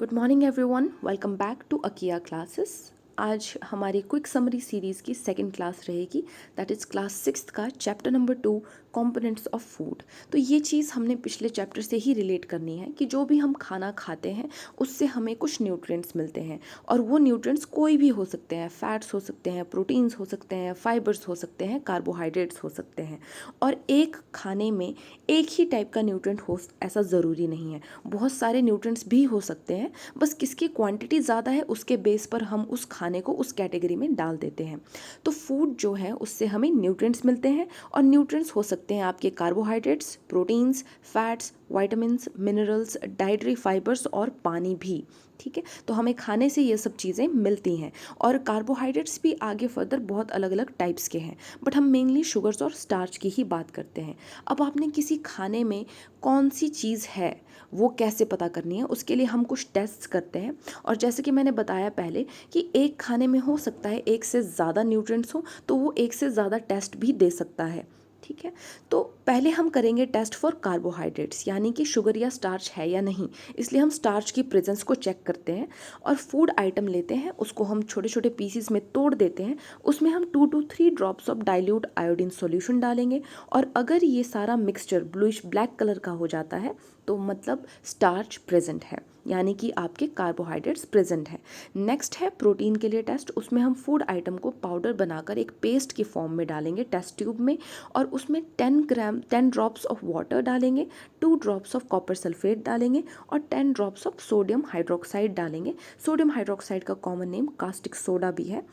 Good morning everyone, welcome back to Akiya classes. आज हमारी quick summary series की second class रहेगी, that is class 6 का chapter number 2 components of food. तो ये चीज़ हमने पिछले चैप्टर से ही रिलेट करनी है कि जो भी हम खाना खाते हैं उससे हमें कुछ न्यूट्रिएंट्स मिलते हैं, और वो न्यूट्रिएंट्स कोई भी हो सकते हैं, फैट्स हो सकते हैं, प्रोटीन्स हो सकते हैं, फाइबर्स हो सकते हैं, कार्बोहाइड्रेट्स हो सकते हैं। और एक खाने में एक ही टाइप का न्यूट्रिएंट हो ऐसा ज़रूरी नहीं है, बहुत सारे न्यूट्रिएंट्स भी हो सकते हैं, बस किसकी क्वांटिटी ज़्यादा है उसके बेस पर हम उस खाने को उस कैटेगरी में डाल देते हैं। तो फूड जो है उससे हमें न्यूट्रिएंट्स मिलते हैं, और न्यूट्रिएंट्स हो सकते हैं आपके carbohydrates, proteins, fats, vitamins, minerals, dietary fibres और पानी भी। ठीक है, तो हमें खाने से ये सब चीज़ें मिलती हैं। और कार्बोहाइड्रेट्स भी आगे फर्दर बहुत अलग अलग टाइप्स के हैं, बट हम मेनली शुगर्स और स्टार्च की ही बात करते हैं। अब आपने किसी खाने में कौन सी चीज़ है वो कैसे पता करनी है, उसके लिए हम कुछ टेस्ट्स करते हैं। और जैसे कि मैंने बताया पहले कि एक खाने में हो सकता है एक से ज़्यादा न्यूट्रिएंट्स हो, तो वो एक से ज़्यादा टेस्ट भी दे सकता है। ठीक है, तो पहले हम करेंगे टेस्ट फॉर कार्बोहाइड्रेट्स, यानी कि शुगर या स्टार्च है या नहीं। इसलिए हम स्टार्च की प्रेजेंस को चेक करते हैं और फूड आइटम लेते हैं, उसको हम छोटे छोटे पीसीस में तोड़ देते हैं, उसमें हम 2 to 3 drops of dilute iodine solution डालेंगे। और अगर ये सारा मिक्सचर ब्लूइश ब्लैक कलर का हो जाता है तो मतलब स्टार्च प्रेजेंट है, यानी कि आपके कार्बोहाइड्रेट्स प्रेजेंट है। नेक्स्ट है प्रोटीन के लिए टेस्ट, उसमें हम फूड आइटम को पाउडर बनाकर एक पेस्ट की फॉर्म में डालेंगे टेस्ट ट्यूब में, और उसमें 10 ड्रॉप्स ऑफ वाटर डालेंगे, 2 ड्रॉप्स ऑफ कॉपर सल्फेट डालेंगे और 10 ड्रॉप्स ऑफ सोडियम हाइड्रोक्साइड डालेंगे। सोडियम हाइड्रोक्साइड का कॉमन नेम कास्टिक सोडा भी है।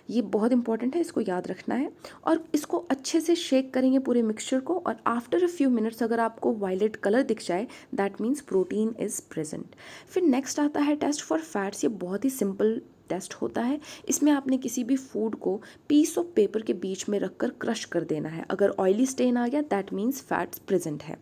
ये बहुत इंपॉर्टेंट है, इसको याद रखना है। और इसको अच्छे से शेक करेंगे पूरे मिक्सचर को, और आफ्टर अ फ्यू मिनट्स अगर आपको वायलेट कलर दिख जाए that means protein is present. फिर नेक्स्ट आता है टेस्ट फॉर फैट्स। ये बहुत ही सिंपल टेस्ट होता है। इसमें आपने किसी भी फूड को पीस ऑफ पेपर के बीच में रखकर क्रश कर देना है, अगर ऑयली स्टेन आ गया दैट मीन्स फैट्स प्रेजेंट है।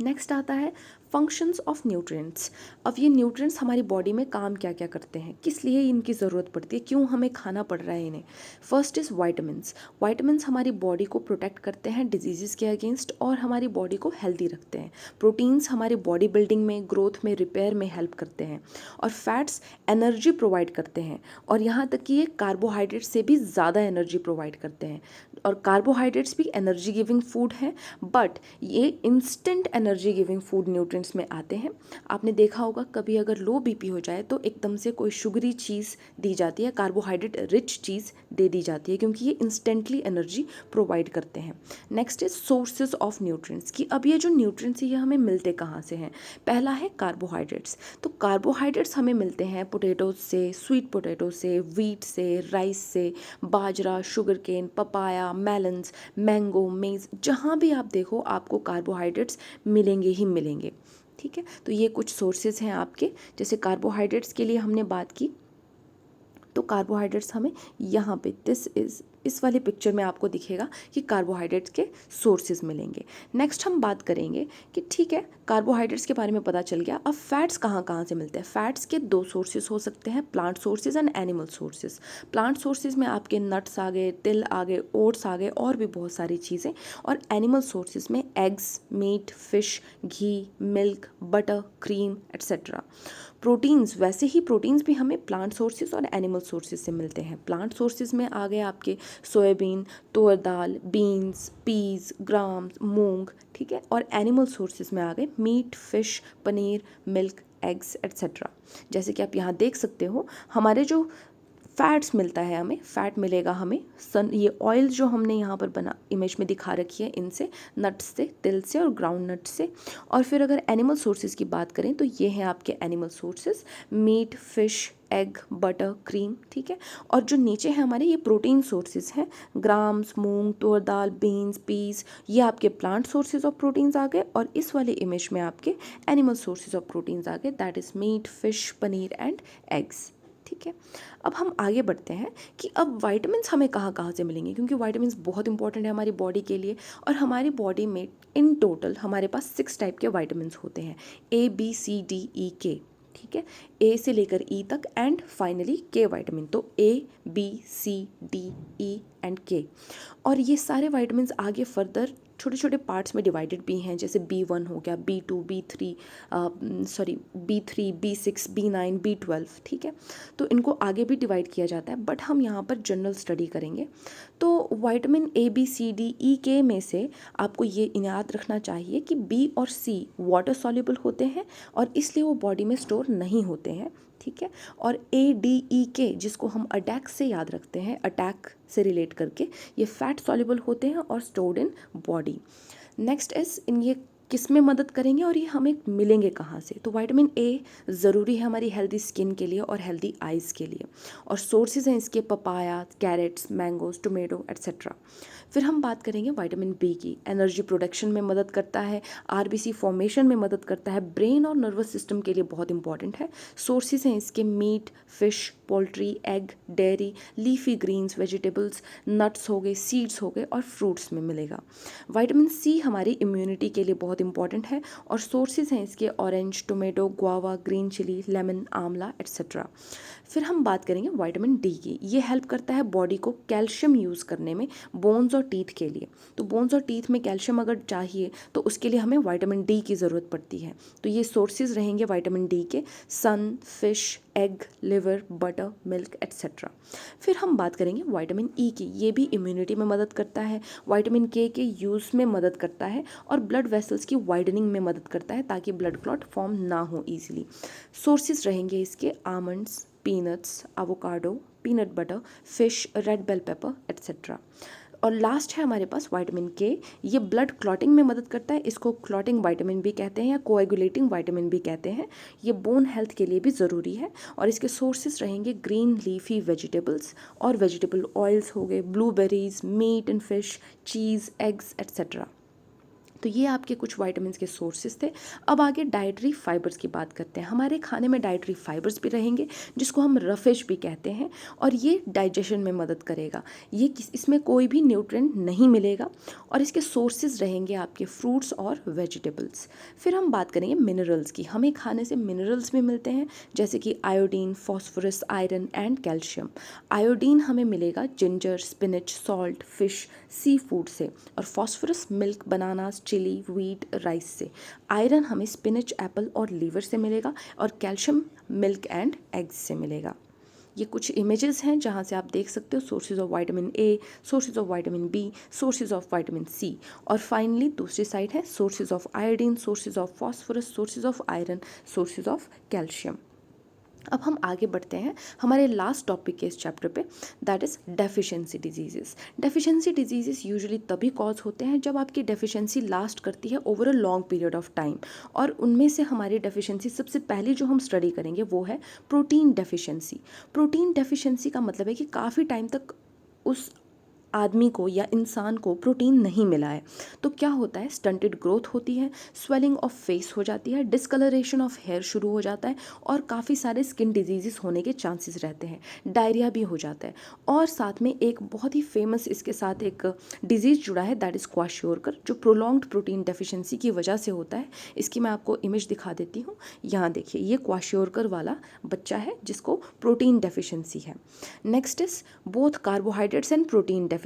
नेक्स्ट आता है फंक्शंस ऑफ न्यूट्रिएंट्स। अब ये न्यूट्रिएंट्स हमारी बॉडी में काम क्या क्या करते हैं, किस लिए इनकी ज़रूरत पड़ती है, क्यों हमें खाना पड़ रहा है इन्हें। First is vitamins. वाइटामिन्स हमारी बॉडी को प्रोटेक्ट करते हैं डिजीज़ के अगेंस्ट और हमारी बॉडी को हेल्दी रखते हैं। प्रोटीन्स हमारी बॉडी बिल्डिंग में, ग्रोथ में, रिपेयर में हेल्प करते हैं। और फैट्स एनर्जी प्रोवाइड करते हैं, और यहाँ तक कि ये कार्बोहाइड्रेट से भी ज़्यादा एनर्जी प्रोवाइड करते हैं। और कार्बोहाइड्रेट्स भी एनर्जी गिविंग फूड है, बट ये instant energy giving food nutrients में आते हैं। आपने देखा होगा कभी अगर लो बीपी हो जाए तो एकदम से कोई शुगरी चीज़ दी जाती है, कार्बोहाइड्रेट रिच चीज़ दे दी जाती है, क्योंकि ये इंस्टेंटली एनर्जी प्रोवाइड करते हैं। Next is sources of nutrients की अब ये जो न्यूट्रिएंट्स ये हमें मिलते कहाँ से हैं। पहला है कार्बोहाइड्रेट्स। तो कार्बोहाइड्रेट्स हमें मिलते हैं पोटैटोज से, स्वीट पोटैटो से, व्हीट से, राइस से, bajra, sugar cane, papaya, melons, mango, maize, जहाँ भी आप देखो आपको कार्बोहाइड्रेट्स मिलेंगे ही मिलेंगे। ठीक है, तो ये कुछ सोर्सेज हैं आपके। जैसे कार्बोहाइड्रेट्स के लिए हमने बात की, तो कार्बोहाइड्रेट्स हमें यहाँ पे इस वाले पिक्चर में आपको दिखेगा कि कार्बोहाइड्रेट्स के सोर्सेज मिलेंगे। नेक्स्ट हम बात करेंगे कि ठीक है कार्बोहाइड्रेट्स के बारे में पता चल गया, अब फैट्स कहाँ कहाँ से मिलते हैं। फैट्स के 2 सोर्सेज हो सकते हैं, plant sources and animal sources. Plant sources में आपके नट्स आ गए, तिल आ गए, ओट्स आ गए, और भी बहुत सारी चीज़ें। और एनिमल सोर्सेज में eggs, meat, fish, ghee, milk, butter, cream etcetera. Proteins, वैसे ही प्रोटीन्स भी हमें प्लांट सोर्सेज और एनिमल सोर्सेज से मिलते हैं। प्लांट सोर्सेज में आ गए आपके सोयाबीन, तुअर दाल, बीन्स, पीज, ग्राम्स, मूंग। ठीक है, और एनिमल सोर्सेज में आ गए meat, fish, paneer, milk, eggs etcetera. जैसे कि आप यहाँ देख सकते हो हमारे जो फैट्स मिलता है, हमें फैट मिलेगा हमें ये ऑयल जो हमने यहाँ पर बना इमेज में दिखा रखी है, इनसे, नट्स से, तिल से और ग्राउंड नट से। और फिर अगर एनिमल सोर्सेज की बात करें तो ये हैं आपके animal sources, meat, fish, egg, butter, cream. ठीक है, और जो नीचे हैं हमारे ये प्रोटीन सोर्सेज हैं, ग्राम्स, मूंग, तुअर दाल, बीन्स, पीस, ये आपके प्लांट सोर्सेज ऑफ प्रोटीन्स आ गए। और इस वाले इमेज में आपके एनिमल सोर्सेज ऑफ प्रोटीन्स आ गए, that is meat, fish, paneer and eggs. ठीक है, अब हम आगे बढ़ते हैं कि अब वाइटामिन्स हमें कहाँ कहाँ से मिलेंगे, क्योंकि वाइटामिन्स बहुत इंपॉर्टेंट है हमारी बॉडी के लिए। और हमारी बॉडी में इन टोटल हमारे पास 6 टाइप के वाइटामिन्स होते हैं, ABCDEK। ठीक है, ए से लेकर ई तक एंड फाइनली के वाइटामिन, तो ABCDE एंड के। और ये सारे वाइटामिन्स आगे फर्दर छोटे छोटे पार्ट्स में डिवाइडेड भी हैं, जैसे B1 हो गया, B2, B3, B3, B6, B9, B12, ठीक है। तो इनको आगे भी डिवाइड किया जाता है, बट हम यहाँ पर जनरल स्टडी करेंगे। तो vitamin A, B, C, D, E, K में से आपको ये याद रखना चाहिए कि B और C वाटर सॉल्युबल होते हैं और इसलिए वो बॉडी में स्टोर नहीं होते हैं, ठीक है। और A, D, E, K जिसको हम अटैक से याद रखते हैं, अटैक से रिलेट करके, ये फैट सॉल्युबल होते हैं और stored in body. Next is in ये किस में मदद करेंगे और ये हमें मिलेंगे कहाँ से। तो विटामिन ए ज़रूरी है हमारी हेल्दी स्किन के लिए और हेल्दी आइज़ के लिए, और सोर्सेज हैं इसके papaya, carrots, mangoes, tomato etcetera. फिर हम बात करेंगे विटामिन बी की। एनर्जी प्रोडक्शन में मदद करता है, आरबीसी फॉर्मेशन में मदद करता है, ब्रेन और नर्वस सिस्टम के लिए बहुत इंपॉर्टेंट है। सोर्सेज हैं इसके meat, fish, poultry, egg, dairy, leafy greens, vegetables, nuts हो गए, सीड्स हो गए और फ्रूट्स में मिलेगा। विटामिन सी हमारी इम्यूनिटी के लिए बहुत इंपॉर्टेंट है और सोर्सेज हैं इसके orange, tomato, guava, green chilli, lemon, आंवला एट्सेट्रा। फिर हम बात करेंगे विटामिन डी की। ये हेल्प करता है बॉडी को कैल्शियम यूज़ करने में बोन्स और टीथ के लिए। तो बोन्स और टीथ में कैल्शियम अगर चाहिए तो उसके लिए हमें विटामिन डी की ज़रूरत पड़ती है। तो ये सोर्सेज रहेंगे vitamin D K, sun, fish, egg, liver, butter, milk etcetera. फिर हम बात करेंगे विटामिन ई की। ये भी इम्यूनिटी में मदद करता है, विटामिन के यूज़ में मदद करता है और ब्लड वेसल्स की वाइडनिंग में मदद करता है ताकि ब्लड क्लॉट फॉर्म ना हो ईजिली। सोर्सेज रहेंगे इसके almonds, peanuts, avocado, peanut butter, fish, red bell pepper etcetera. और लास्ट है हमारे पास विटामिन के। ये ब्लड क्लॉटिंग में मदद करता है, इसको क्लॉटिंग विटामिन भी कहते हैं या कोएगुलेटिंग विटामिन भी कहते हैं। ये बोन हेल्थ के लिए भी ज़रूरी है और इसके सोर्सेज रहेंगे ग्रीन लीफी वेजिटेबल्स और वेजिटेबल ऑयल्स हो गए, blueberries, meat and fish, cheese, eggs etcetera. तो ये आपके कुछ विटामिन्स के सोर्सेज थे। अब आगे डाइटरी फाइबर्स की बात करते हैं। हमारे खाने में डाइटरी फाइबर्स भी रहेंगे जिसको हम रफेज भी कहते हैं और ये डाइजेशन में मदद करेगा। इसमें कोई भी न्यूट्रिएंट नहीं मिलेगा और इसके सोर्सेज रहेंगे आपके फ्रूट्स और वेजिटेबल्स। फिर हम बात करेंगे मिनरल्स की। हमें खाने से मिनरल्स भी मिलते हैं जैसे कि iodine, phosphorus, iron and calcium. Iodine हमें मिलेगा ginger, spinach, salt, fish, sea food से, और phosphorus milk, bananas, chilli, wheat, rice से। आयरन हमें स्पिनच, एप्पल और लीवर से मिलेगा और कैल्शियम मिल्क एंड एग्स से मिलेगा। ये कुछ इमेजेस हैं जहाँ से आप देख सकते हो sources of vitamin A, sources of vitamin B, sources of vitamin C, और फाइनली दूसरी साइड है sources of iodine, sources of phosphorus, sources of iron, sources of calcium. अब हम आगे बढ़ते हैं हमारे लास्ट टॉपिक के इस चैप्टर पे, that is deficiency diseases. Deficiency diseases usually तभी कॉज होते हैं जब आपकी डेफिशिएंसी लास्ट करती है over a long period of time, और उनमें से हमारी डेफिशिएंसी सबसे पहले जो हम स्टडी करेंगे वो है प्रोटीन डेफिशिएंसी। प्रोटीन डेफिशिएंसी का मतलब है कि काफ़ी टाइम तक उस आदमी को या इंसान को प्रोटीन नहीं मिला है। तो क्या होता है, स्टंटेड ग्रोथ होती है, स्वेलिंग ऑफ फेस हो जाती है, डिस्कलरेशन ऑफ हेयर शुरू हो जाता है और काफ़ी सारे स्किन डिजीज़ होने के चांसेस रहते हैं, डायरिया भी हो जाता है। और साथ में एक बहुत ही फेमस इसके साथ एक डिजीज़ जुड़ा है, दैट इज़ क्वाशियोरकर, जो प्रोलॉन्ग्ड प्रोटीन डेफिशिएंसी की वजह से होता है। इसकी मैं आपको इमेज दिखा देती हूँ। यहाँ देखिए, ये क्वाशियोरकर वाला बच्चा है जिसको प्रोटीन डेफिशिएंसी है। Next is both carbohydrates and protein deficiency.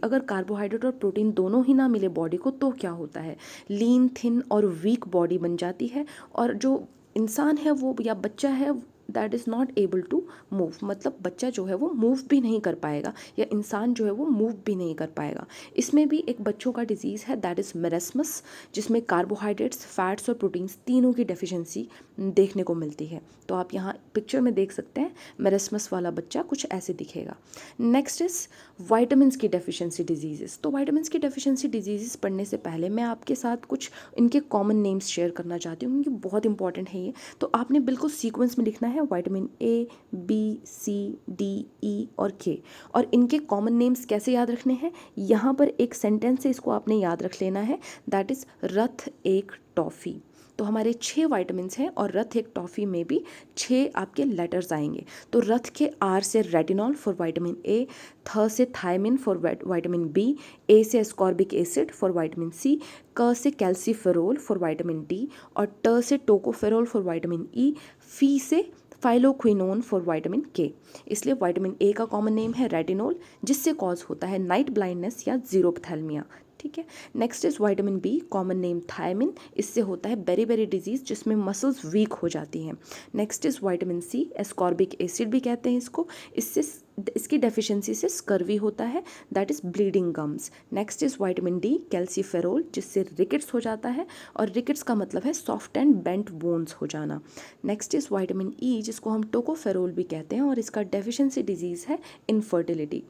अगर कार्बोहाइड्रेट और प्रोटीन दोनों ही ना मिले बॉडी को तो क्या होता है, लीन, थिन और वीक बॉडी बन जाती है, और जो इंसान है वो या बच्चा है that is not able to move, मतलब बच्चा जो है वो मूव भी नहीं कर पाएगा या इंसान जो है वो मूव भी नहीं कर पाएगा। इसमें भी एक बच्चों का डिजीज़ है दैट इज़ मेरेस्मस, जिसमें कार्बोहाइड्रेट्स, फैट्स और प्रोटीन्स तीनों की डेफिशिएंसी देखने को मिलती है। तो आप यहाँ पिक्चर में देख सकते हैं मेरेस्मस वाला बच्चा कुछ ऐसे दिखेगा। नेक्स्ट इज वाइटामिन्स की डेफिशिएंसी डिजीज़ेस। तो वाइटामिन्स की डेफिशिएंसी डिजीज़ेस पढ़ने से पहले मैं आपके साथ कुछ इनके कॉमन नेम्स शेयर करना चाहती हूँ क्योंकि बहुत इंपॉर्टेंट है ये। तो आपने बिल्कुल सीक्वेंस में लिखना है vitamin A, B, C, D, E और के, और इनके कॉमन नेम्स कैसे याद रखने हैं, यहाँ पर एक सेंटेंस है, इसको आपने याद रख लेना है, दैट इज़ रथ एक टॉफ़ी। तो हमारे 6 वाइटामिन्स हैं और रथ एक टॉफ़ी में भी 6 आपके लेटर्स आएंगे। तो रथ के आर से रेटिनॉल फॉर विटामिन ए, थ से thiamine for vitamin B, A से ascorbic acid for vitamin C, क से कैल्सीफेरोल फॉर विटामिन डी और ट से टोकोफेरोल फॉर विटामिन ई, फी से फाइलोक्विनोन फॉर विटामिन के। इसलिए विटामिन ए का कॉमन नेम है रेटिनोल, जिससे कॉज होता है नाइट ब्लाइंडनेस या जीरोप्थेल्मिया। ठीक है। Next is vitamin B, common name thiamine, इससे होता है बेरी डिजीज़ जिसमें मसल्स वीक हो जाती हैं। Next is vitamin C, ascorbic acid भी कहते हैं इसको, इसकी डेफिशिएंसी से स्कर्वी होता है, that is bleeding gums. Next is vitamin D, calciferol, जिससे रिकेट्स हो जाता है, और रिकेट्स का मतलब है सॉफ्ट एंड बेंट बोन्स हो जाना। नेक्स्ट इज़ वाइटामिन ई, जिसको हम टोकोफेरोल भी कहते हैं, और इसका डेफिशिएंसी डिजीज़ है इनफर्टिलिटी।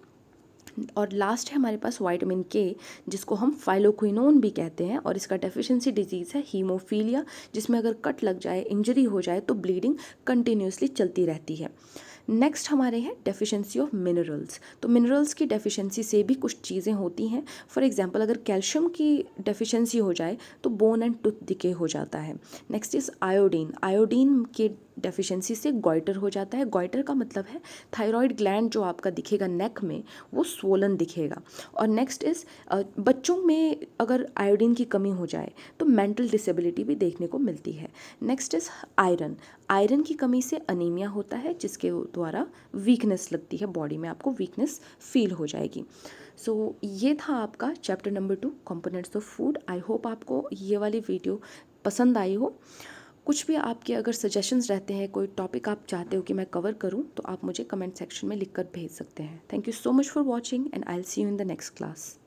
और लास्ट है हमारे पास वाइटामिन के, जिसको हम फाइलोक्विनोन भी कहते हैं, और इसका डेफिशिएंसी डिजीज़ है हीमोफीलिया, जिसमें अगर कट लग जाए, इंजरी हो जाए तो ब्लीडिंग कंटिन्यूसली चलती रहती है। नेक्स्ट हमारे हैं डेफिशिएंसी ऑफ मिनरल्स। तो मिनरल्स की डेफिशिएंसी से भी कुछ चीज़ें होती हैं। फॉर एग्जांपल अगर कैल्शियम की डेफिशिएंसी हो जाए तो बोन एंड टूथ डिके हो जाता है। नेक्स्ट इज़ आयोडीन, आयोडीन के डेफिशिएंसी से गॉइटर हो जाता है। गॉइटर का मतलब है थायराइड ग्लैंड जो आपका दिखेगा नेक में, वो स्वोलन दिखेगा। और नेक्स्ट इज़ बच्चों में अगर आयोडीन की कमी हो जाए तो मेंटल डिसेबिलिटी भी देखने को मिलती है। नेक्स्ट इज़ आयरन, आयरन की कमी से अनीमिया होता है, जिसके द्वारा वीकनेस लगती है बॉडी में, आपको वीकनेस फील हो जाएगी। सो ये था आपका chapter number 2 components of food. I hope आपको ये वाली वीडियो पसंद आई हो। कुछ भी आपके अगर सजेशंस रहते हैं, कोई टॉपिक आप चाहते हो कि मैं कवर करूं, तो आप मुझे कमेंट सेक्शन में लिख कर भेज सकते हैं। Thank you so much for watching and I will see you in the next class.